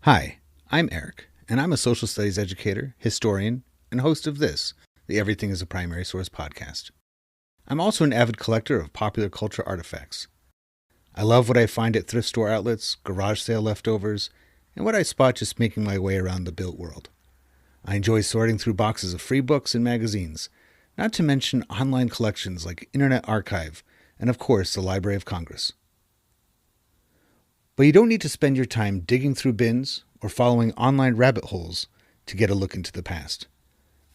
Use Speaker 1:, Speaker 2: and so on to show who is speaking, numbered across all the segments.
Speaker 1: Hi, I'm Eric, and I'm a social studies educator, historian, and host of this, the Everything is a Primary Source podcast. I'm also an avid collector of popular culture artifacts. I love what I find at thrift store outlets, garage sale leftovers, and what I spot just making my way around the built world. I enjoy sorting through boxes of free books and magazines, not to mention online collections like Internet Archive and, of course, the Library of Congress. But you don't need to spend your time digging through bins or following online rabbit holes to get a look into the past.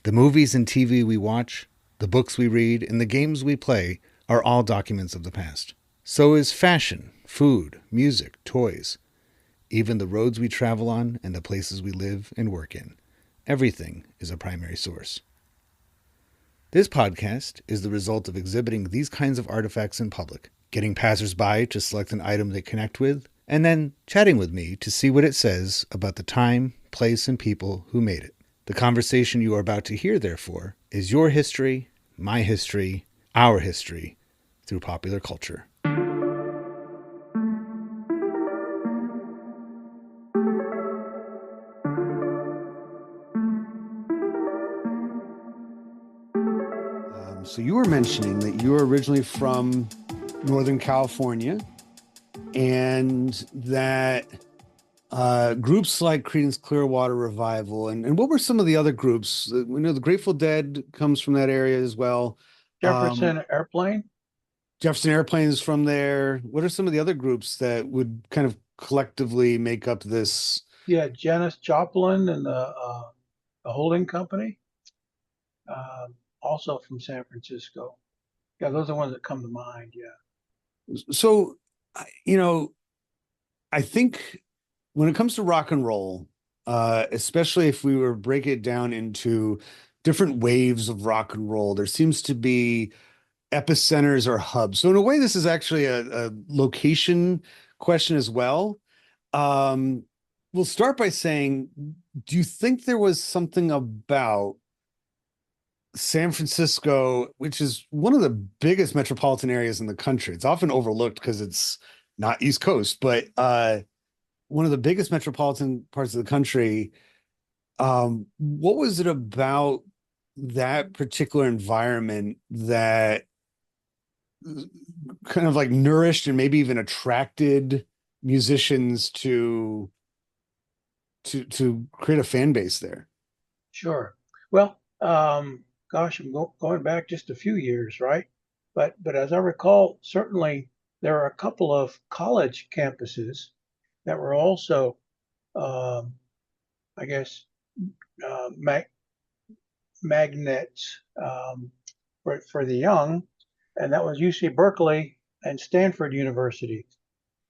Speaker 1: The movies and TV we watch, the books we read, and the games we play are all documents of the past. So is fashion, food, music, toys, even the roads we travel on and the places we live and work in. Everything is a primary source. This podcast is the result of exhibiting these kinds of artifacts in public, getting passersby to select an item they connect with, and then chatting with me to see what it says about the time, place, and people who made it. The conversation you are about to hear, therefore, is your history, my history, our history, through popular culture. So you were mentioning that you were originally from Northern California, and that groups like Creedence Clearwater Revival, and what were some of the other groups? We know the Grateful Dead comes from that area as well.
Speaker 2: Jefferson Airplane.
Speaker 1: Jefferson Airplane is from there. What are some of the other groups that would kind of collectively make up this?
Speaker 2: Yeah, Janis Joplin and the holding company, also from San Francisco. Yeah, those are the ones that come to mind. Yeah.
Speaker 1: So, you know, I think when it comes to rock and roll, especially if we were to break it down into different waves of rock and roll, there seems to be epicenters or hubs. So in a way, this is actually a location question as well. Um, we'll start by saying, do you think there was something about San Francisco, which is one of the biggest metropolitan areas in the country? It's often overlooked because it's not East Coast, but one of the biggest metropolitan parts of the country. What was it about that particular environment that kind of like nourished and maybe even attracted musicians to create a fan base there?
Speaker 2: Sure. Well, gosh, going back just a few years, right? But as I recall, certainly there are a couple of college campuses that were also, um, I guess, magnets for the young, and that was UC Berkeley and Stanford University.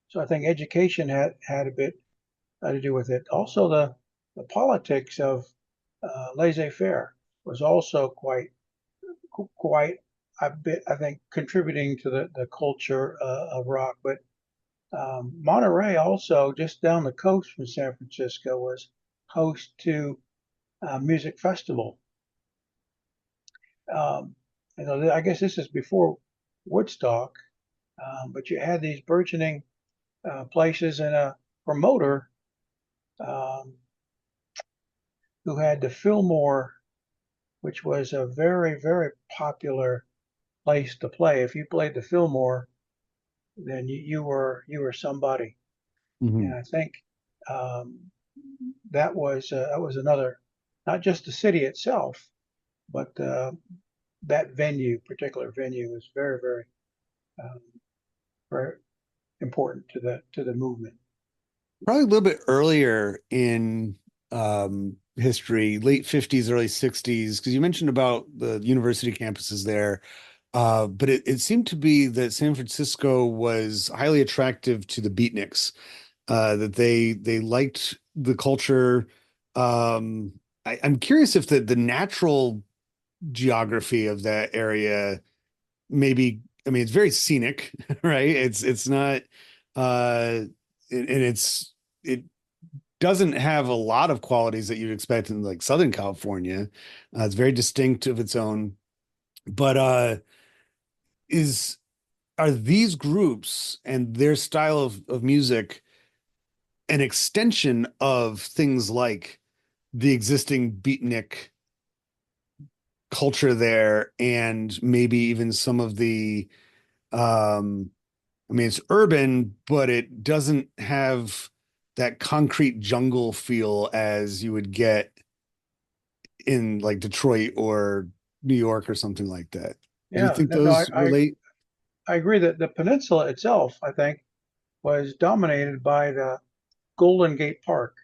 Speaker 2: So I think education had a bit to do with it. Also, the politics of laissez-faire was also quite a bit, I think, contributing to the culture of rock. But Monterey also, just down the coast from San Francisco, was host to a music festival. Um, I guess this is before Woodstock, but you had these burgeoning places and a promoter um, who had the Fillmore, which was a very, very popular place to play. If you played the Fillmore, then you were somebody. And
Speaker 1: Mm-hmm.
Speaker 2: I think um, that was another, not just the city itself, but that particular venue, was very, very, um, very important to the movement.
Speaker 1: Probably a little bit earlier in history, late 50s, early 60s, because you mentioned about the university campuses there. But it seemed to be that San Francisco was highly attractive to the beatniks, that they liked the culture. I'm curious if the natural geography of that area, maybe, I mean, it's very scenic, right? It's not and it doesn't have a lot of qualities that you'd expect in like Southern California. It's very distinct of its own. But is are these groups and their style of music an extension of things like the existing beatnik culture there, and maybe even some of the I mean, it's urban, but it doesn't have that concrete jungle feel as you would get in like Detroit or New York or something like that. Do you
Speaker 2: Yeah,
Speaker 1: think
Speaker 2: no,
Speaker 1: those relate?
Speaker 2: I agree that the peninsula itself, I think, was dominated by the Golden Gate Park,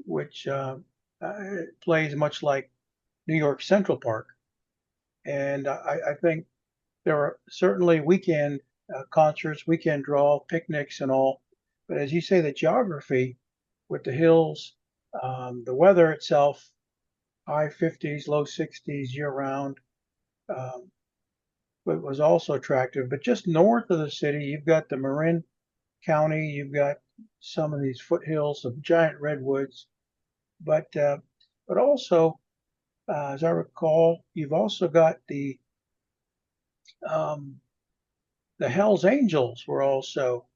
Speaker 2: which plays much like New York Central Park. And I think there are certainly weekend concerts, weekend draw, picnics, and all. But as you say, the geography with the hills, the weather itself, high 50s, low 60s year round, um, was also attractive. But just north of the city, you've got the Marin County, you've got some of these foothills of giant redwoods. But also, as I recall, you've also got um, the Hells Angels were also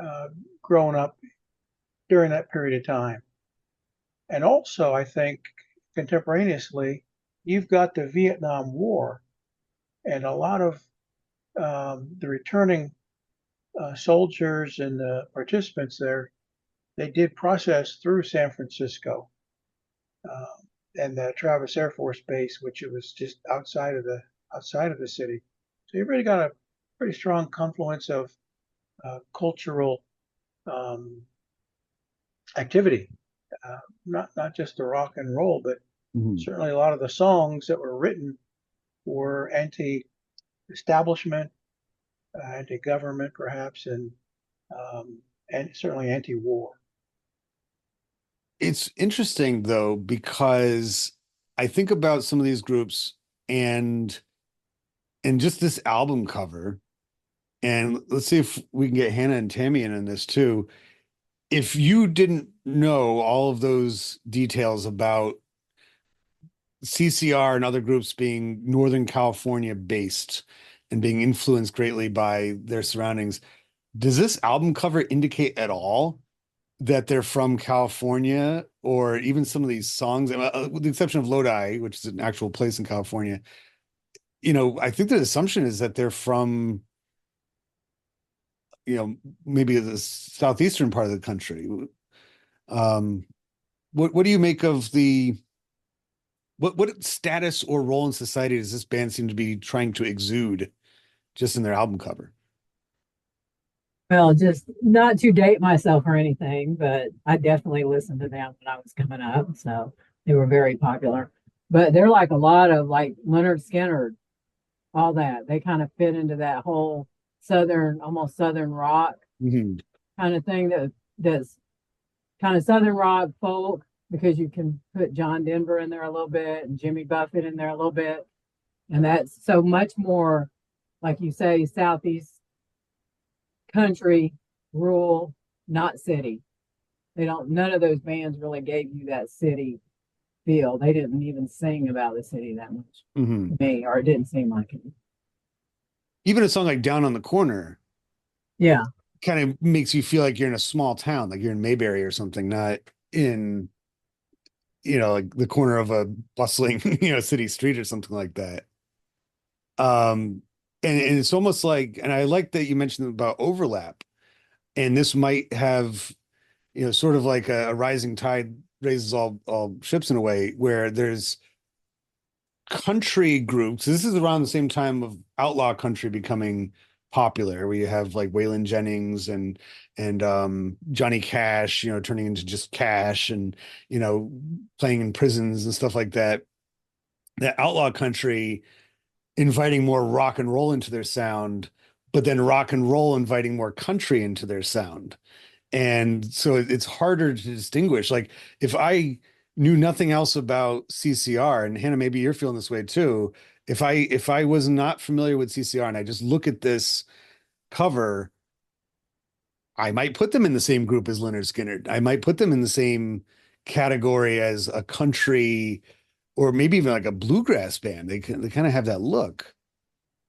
Speaker 2: uh, grown up during that period of time. And also, I think contemporaneously, you've got the Vietnam War, and a lot of the returning soldiers and the participants there, they did process through San Francisco uh, and the Travis Air Force Base, which it was just outside of the city. So you've really got a pretty strong confluence of cultural um, activity, not just the rock and roll, but
Speaker 1: Mhm.
Speaker 2: certainly a lot of the songs that were written were anti-establishment, anti-government, perhaps, um, and certainly anti-war.
Speaker 1: It's interesting though, because I think about some of these groups and just this album cover, and let's see if we can get Hannah and Tammy in on this too. If you didn't know all of those details about CCR and other groups being Northern California based and being influenced greatly by their surroundings, does this album cover indicate at all that they're from California, or even some of these songs, with the exception of Lodi, which is an actual place in California? I think the assumption is that they're from, maybe the southeastern part of the country. Um, what do you make of what status or role in society does this band seem to be trying to exude just in their album cover?
Speaker 3: Well, just not to date myself or anything, but I definitely listened to them when I was coming up. So they were very popular. But they're like a lot of like Leonard Skinner, all that. They kind of fit into that whole southern, almost southern rock
Speaker 1: Mhm.
Speaker 3: kind of thing that's kind of southern rock folk because you can put John Denver in there a little bit and Jimmy Buffett in there a little bit. And that's so much more, like you say, southeast country, rural, not city. They don't, none of those bands really gave you that city feel. They didn't even sing about the city that much
Speaker 1: Mhm.
Speaker 3: to me, or it didn't seem like it.
Speaker 1: Even a song like Down on the Corner
Speaker 3: Yeah.
Speaker 1: kind of makes you feel like you're in a small town, like you're in Mayberry or something, not in, like the corner of a bustling, city street or something like that. Um, and it's almost like, and I like that you mentioned about overlap, and this might have, sort of like a rising tide raises all ships in a way, where there's country groups. This is around the same time of outlaw country becoming popular, where you have like Waylon Jennings and Johnny Cash, turning into just Cash, and playing in prisons and stuff like that. That outlaw country inviting more rock and roll into their sound, but then rock and roll inviting more country into their sound. And so it's harder to distinguish. Like if I knew nothing else about CCR, and Hannah, maybe you're feeling this way too. If I was not familiar with CCR and I just look at this cover, I might put them in the same group as Leonard Skinner. I might put them in the same category as a country or maybe even like a bluegrass band. They kind of have that look.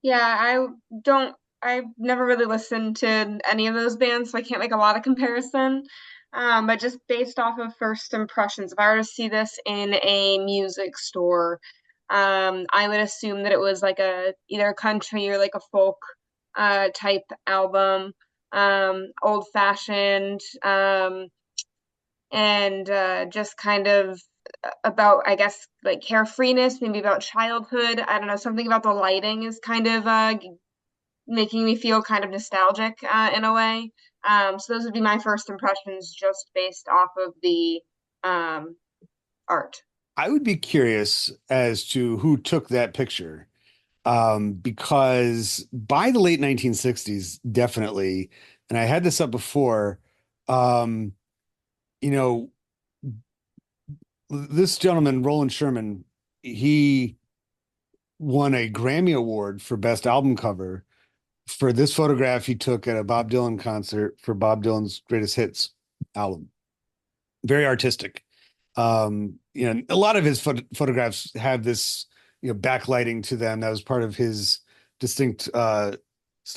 Speaker 4: Yeah, I've never really listened to any of those bands, so I can't make a lot of comparison. But just based off of first impressions, if I were to see this in a music store, I would assume that it was like either a country or like a folk type album, old fashioned, and just kind of about, I guess, like carefreeness, maybe about childhood. I don't know, something about the lighting is kind of making me feel kind of nostalgic in a way. So those would be my first impressions just based off of the art.
Speaker 1: I would be curious as to who took that picture. Because by the late 1960s, definitely, and I had this up before, um, you know, this gentleman, Roland Sherman, he won a Grammy Award for Best Album Cover for this photograph he took at a Bob Dylan concert for Bob Dylan's Greatest Hits album. Very artistic. A lot of his photographs have this, backlighting to them. That was part of his distinct style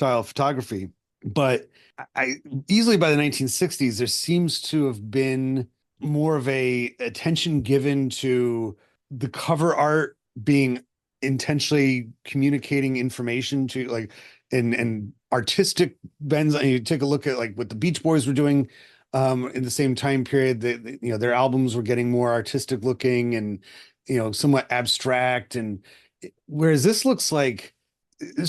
Speaker 1: of photography. But I easily by the 1960s, there seems to have been more of a attention given to the cover art being intentionally communicating information to like and artistic bends. And you take a look at like what the Beach Boys were doing in the same time period. Their albums were getting more artistic looking and somewhat abstract. And whereas this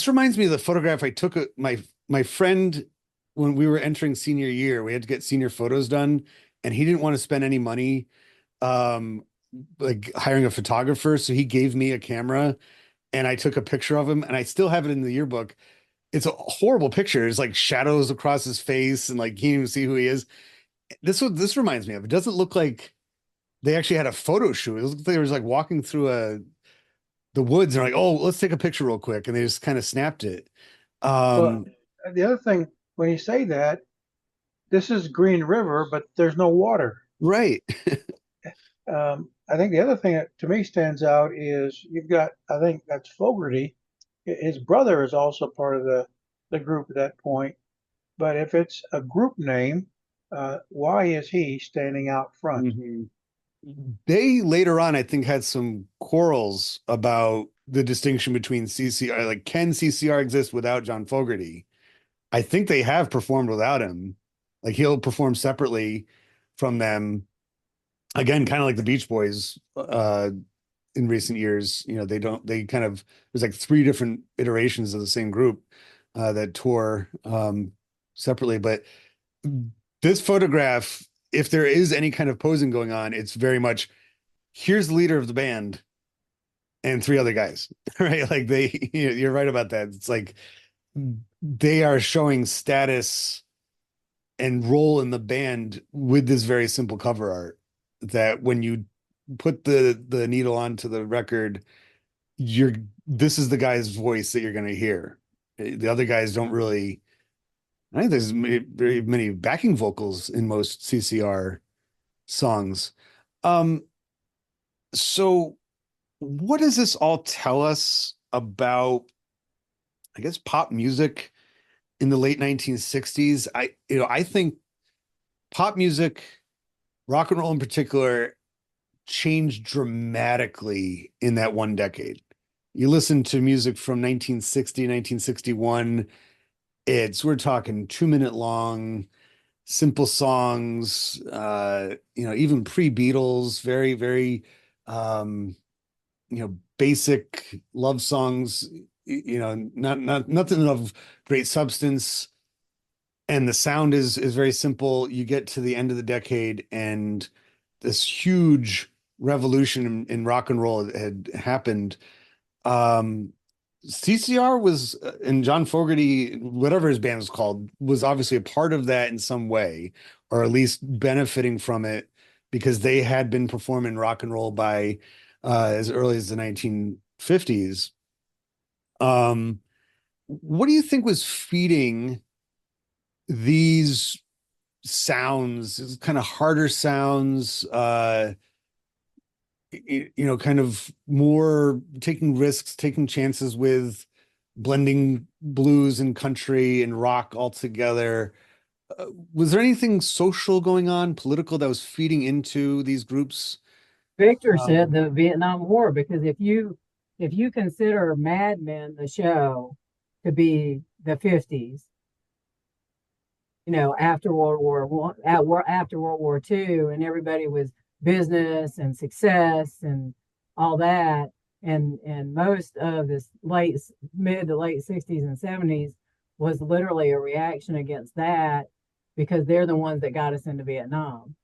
Speaker 1: reminds me of the photograph I took of my friend when we were entering senior year. We had to get senior photos done, and he didn't want to spend any money like hiring a photographer, so he gave me a camera and I took a picture of him, and I still have it in the yearbook. It's a horrible picture. There's like shadows across his face and like you can't even see who he is. This reminds me of. It doesn't look like they actually had a photo shoot. It looks like they was like walking through the woods and like, oh, let's take a picture real quick, and they just kind of snapped it.
Speaker 2: Well, the other thing, when you say that, this is Green River, but there's no water.
Speaker 1: Right.
Speaker 2: I think the other thing that to me stands out is you've got, I think that's Fogerty. His brother is also part of the group at that point. But if it's a group name, why is he standing out front?
Speaker 1: Mm-hmm. They later on, I think, had some quarrels about the distinction between CCR. Like, can CCR exist without John Fogerty? I think they have performed without him. Like, he'll perform separately from them. Again, kind of like the Beach Boys in recent years. They kind of, there's like three different iterations of the same group that tour separately. But this photograph, if there is any kind of posing going on, it's very much here's the leader of the band and three other guys, right? Like you're right about that. It's like they are showing status and role in the band with this very simple cover art that when you put the needle onto the record, this is the guy's voice that you're going to hear. The other guys don't really. I think there's very many backing vocals in most CCR songs. So what does this all tell us about, I guess, pop music in the late 1960s? I think pop music, rock and roll in particular, changed dramatically in that one decade. You listen to music from 1960, 1961, we're talking 2 minute long, simple songs, even pre-Beatles, very, very, basic love songs, not nothing of great substance. And the sound is very simple. You get to the end of the decade and this huge revolution in rock and roll had happened. CCR was, and John Fogerty, whatever his band was called, was obviously a part of that in some way, or at least benefiting from it because they had been performing rock and roll by as early as the 1950s. What do you think was feeding these sounds, kind of harder sounds, kind of more taking risks, taking chances with blending blues and country and rock all together? Was there anything social going on, political, that was feeding into these groups?
Speaker 3: Victor
Speaker 1: Um,
Speaker 3: said the Vietnam War, because if you consider Mad Men, the show, to be the 50s, after World War One, after World War II, and everybody was business and success and all that, and most of this mid to late 60s and 70s was literally a reaction against that, because they're the ones that got us into Vietnam.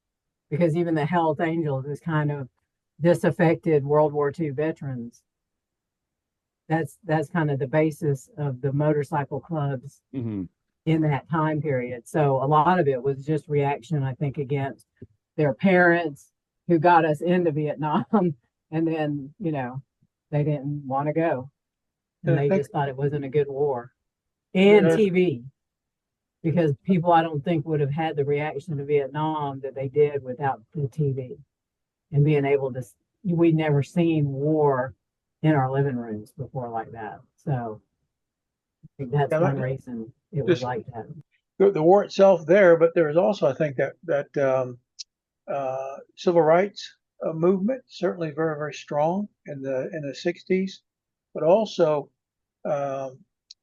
Speaker 3: Because even the Hells Angels is kind of disaffected World War II veterans. That's kind of the basis of the motorcycle clubs
Speaker 1: mhm.
Speaker 3: in that time period. So a lot of it was just reaction, I think, against their parents who got us into Vietnam, and then, they didn't want to go, and
Speaker 2: And I
Speaker 3: they
Speaker 2: think
Speaker 3: just thought it wasn't a good war. And
Speaker 2: that
Speaker 3: TV, because people, I don't think, would have had the reaction to Vietnam that they did without the TV and being able to. We'd never seen war in our living rooms before like that. So I think that's
Speaker 2: yeah,
Speaker 3: one reason it was
Speaker 2: just
Speaker 3: like that.
Speaker 2: the war itself there, but there was also, I think, that civil rights movement certainly very, very strong in the 60s, but also um,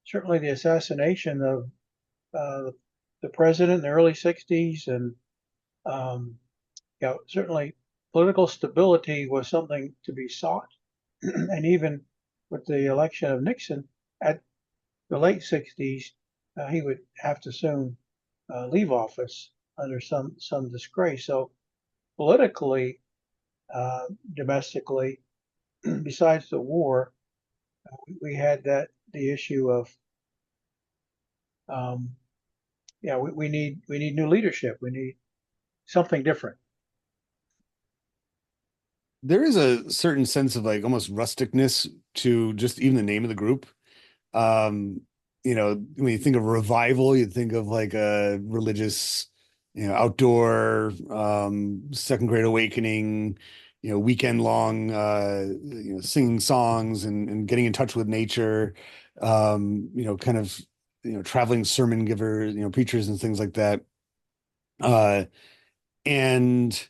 Speaker 2: certainly the assassination of the president in the early 60s, and um, certainly political stability was something to be sought. And even with the election of Nixon at the late 60s, he would have to soon leave office under some disgrace. So politically, domestically, besides the war, we had the issue of um, we need new leadership. We need something different.
Speaker 1: There is a certain sense of like almost rusticness to just even the name of the group. Um, when you think of revival, you think of like a religious, outdoor, second great awakening, weekend long, singing songs and getting in touch with nature, kind of, traveling sermon givers, preachers and things like that. Uh, and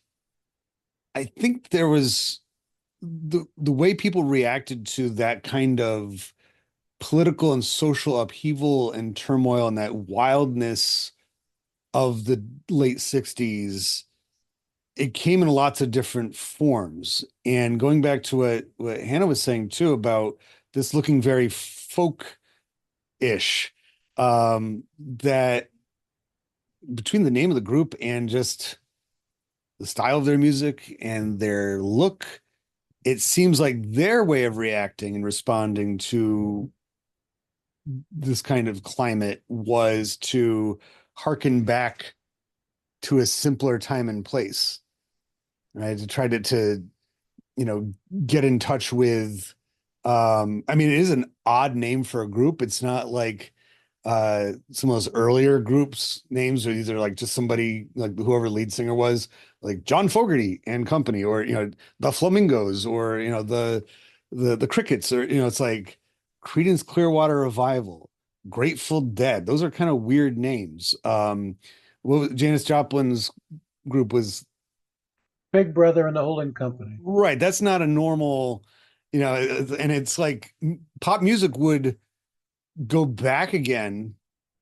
Speaker 1: I think there was the way people reacted to that kind of political and social upheaval and turmoil and that wildness of the late 60s, it came in lots of different forms. And going back to what Hannah was saying too about this looking very folk-ish, that between the name of the group and just the style of their music and their look, it seems like their way of reacting and responding to this kind of climate was to harken back to a simpler time and place, right? To try to you know, get in touch with I mean, it is an odd name for a group. It's not like some of those earlier groups names, or either like just somebody like whoever lead singer was, like John Fogerty and company, or the Flamingos, or the Crickets, or it's like Creedence Clearwater Revival, Grateful Dead. Those are kind of weird names. Janis Joplin's group was.
Speaker 2: Big Brother and the Holding Company.
Speaker 1: Right. That's not a normal, and it's like pop music would go back again,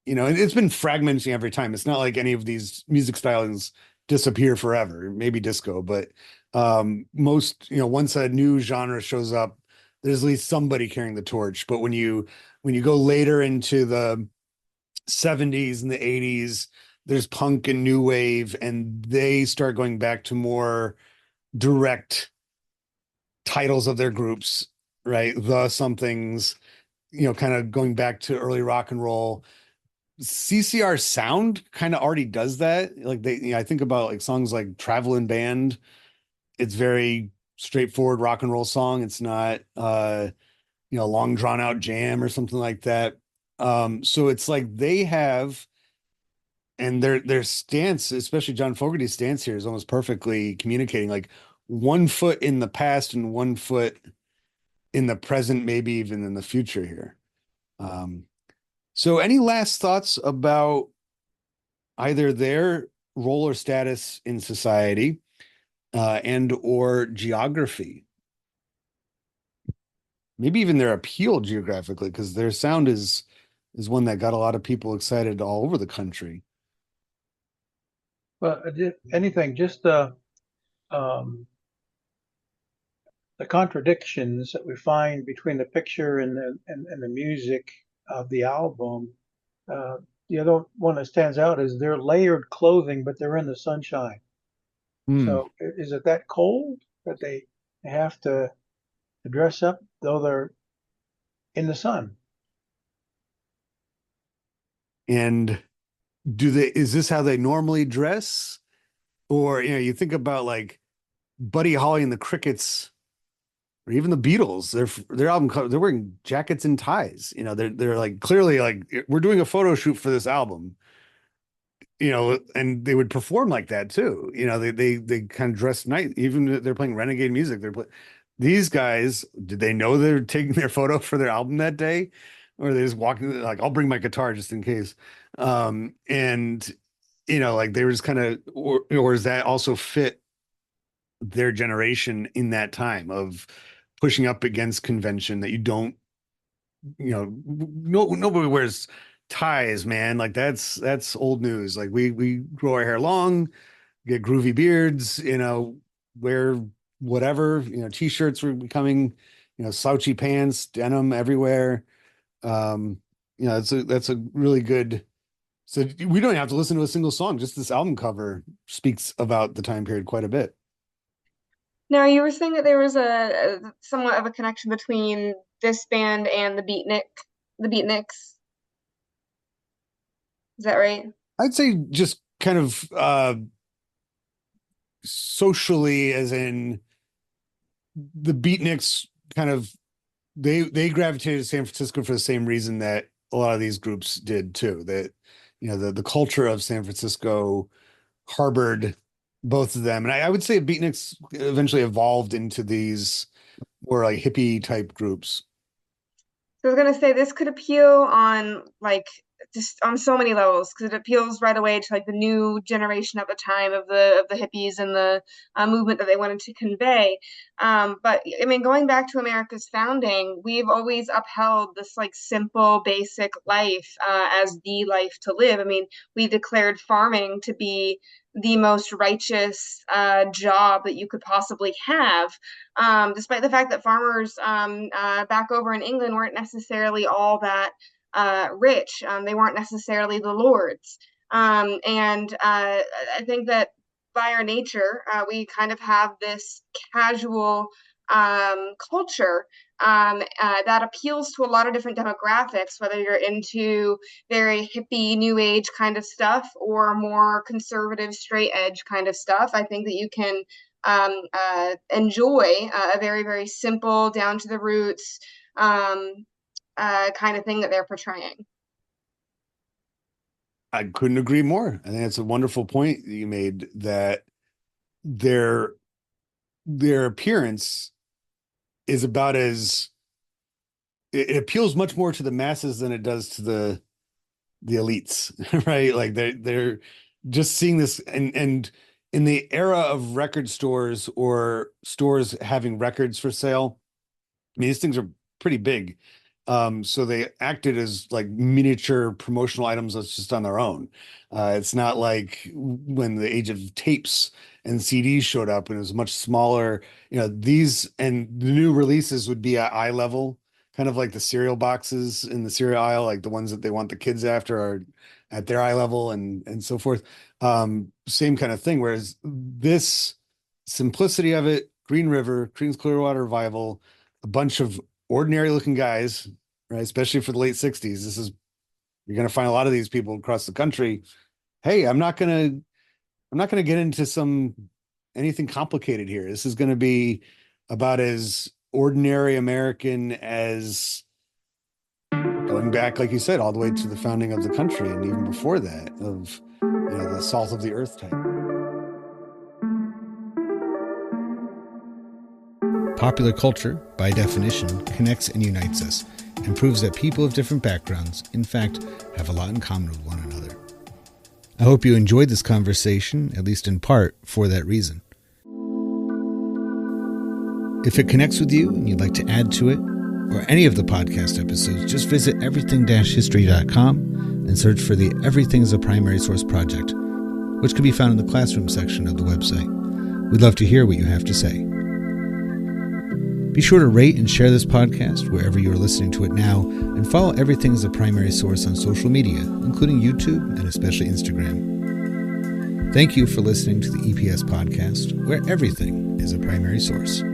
Speaker 1: and it's been fragmenting every time. It's not like any of these music styles disappear forever, maybe disco, but most, once a new genre shows up, there's at least somebody carrying the torch. But when you go later into the 70s and the 80s, there's punk and new wave, and they start going back to more direct titles of their groups, right? The somethings, kind of going back to early rock and roll. CCR sound kind of already does that. Like I think about like songs like Traveling Band. It's very straightforward rock and roll song. It's not long drawn out jam or something like that. So it's like they have, and their stance, especially John Fogerty's stance here, is almost perfectly communicating like one foot in the past and one foot in the present, maybe even in the future here. So any last thoughts about either their role or status in society, and or geography. Maybe even their appeal geographically, because their sound is one that got a lot of people excited all over the country.
Speaker 2: Well, anything, just um, the contradictions that we find between the picture and the music of the album. Uh, the other one that stands out is their layered clothing, but they're in the sunshine.
Speaker 1: Hmm.
Speaker 2: So is it that cold that they have to dress up though they're in the sun?
Speaker 1: And is this how they normally dress? Or, you think about like Buddy Holly and the Crickets, or even the Beatles, their album cover, they're wearing jackets and ties. They're like clearly like we're doing a photo shoot for this album. And they would perform like that too. They kind of dress nice. Even they're playing renegade music. These guys, did they know they're taking their photo for their album that day? Or are they just walking like, I'll bring my guitar just in case. And like they were just kind of, or does that also fit their generation in that time of pushing up against convention that you don't, no, nobody wears ties, man. Like that's old news. Like we grow our hair long, get groovy beards, wear whatever, t-shirts were becoming, slouchy pants, denim everywhere. That's a really good. So we don't have to listen to a single song. Just this album cover speaks about the time period quite a bit.
Speaker 4: Now, you were saying that there was a somewhat of a connection between this band and the Beatniks. Is that right?
Speaker 1: I'd say just kind of socially, as in the Beatniks kind of they gravitated to San Francisco for the same reason that a lot of these groups did too. That the culture of San Francisco harbored both of them, and I would say Beatniks eventually evolved into these more like hippie type groups.
Speaker 4: So I was gonna say this could appeal on like just on so many levels because it appeals right away to like the new generation at the time of the hippies and the movement that they wanted to convey. But I mean, going back to America's founding, we've always upheld this like simple, basic life as the life to live. I mean, we declared farming to be the most righteous job that you could possibly have, despite the fact that farmers back over in England weren't necessarily all that rich. They weren't necessarily the lords. And I think that by our nature, we kind of have this casual culture that appeals to a lot of different demographics, whether you're into very hippie, new age kind of stuff or more conservative, straight edge kind of stuff. I think that you can enjoy a very, very simple, down to the roots kind of thing that they're portraying.
Speaker 1: I couldn't agree more. I think that's a wonderful point that you made, that their appearance is about as it appeals much more to the masses than it does to the elites, right? Like they're just seeing this, and in the era of record stores or stores having records for sale, I mean, these things are pretty big. So they acted as like miniature promotional items that's just on their own. It's not like when the age of tapes and CDs showed up and it was much smaller. These and the new releases would be at eye level, kind of like the cereal boxes in the cereal aisle, like the ones that they want the kids after are at their eye level and so forth. Same kind of thing. Whereas this simplicity of it, Green River, Creedence Clearwater Revival, a bunch of ordinary looking guys, right? Especially for the late 60s. You're going to find a lot of these people across the country. Hey, I'm not going to get into anything complicated here. This is going to be about as ordinary American as going back, like you said, all the way to the founding of the country. And even before that of, the salt of the earth type.
Speaker 5: Popular culture, by definition, connects and unites us, and proves that people of different backgrounds, in fact, have a lot in common with one another. I hope you enjoyed this conversation, at least in part, for that reason. If it connects with you and you'd like to add to it, or any of the podcast episodes, just visit everything-history.com and search for the Everything is a Primary Source project, which can be found in the classroom section of the website. We'd love to hear what you have to say. Be sure to rate and share this podcast wherever you are listening to it now, and follow Everything as a Primary Source on social media, including YouTube and especially Instagram. Thank you for listening to the EPS podcast, where everything is a primary source.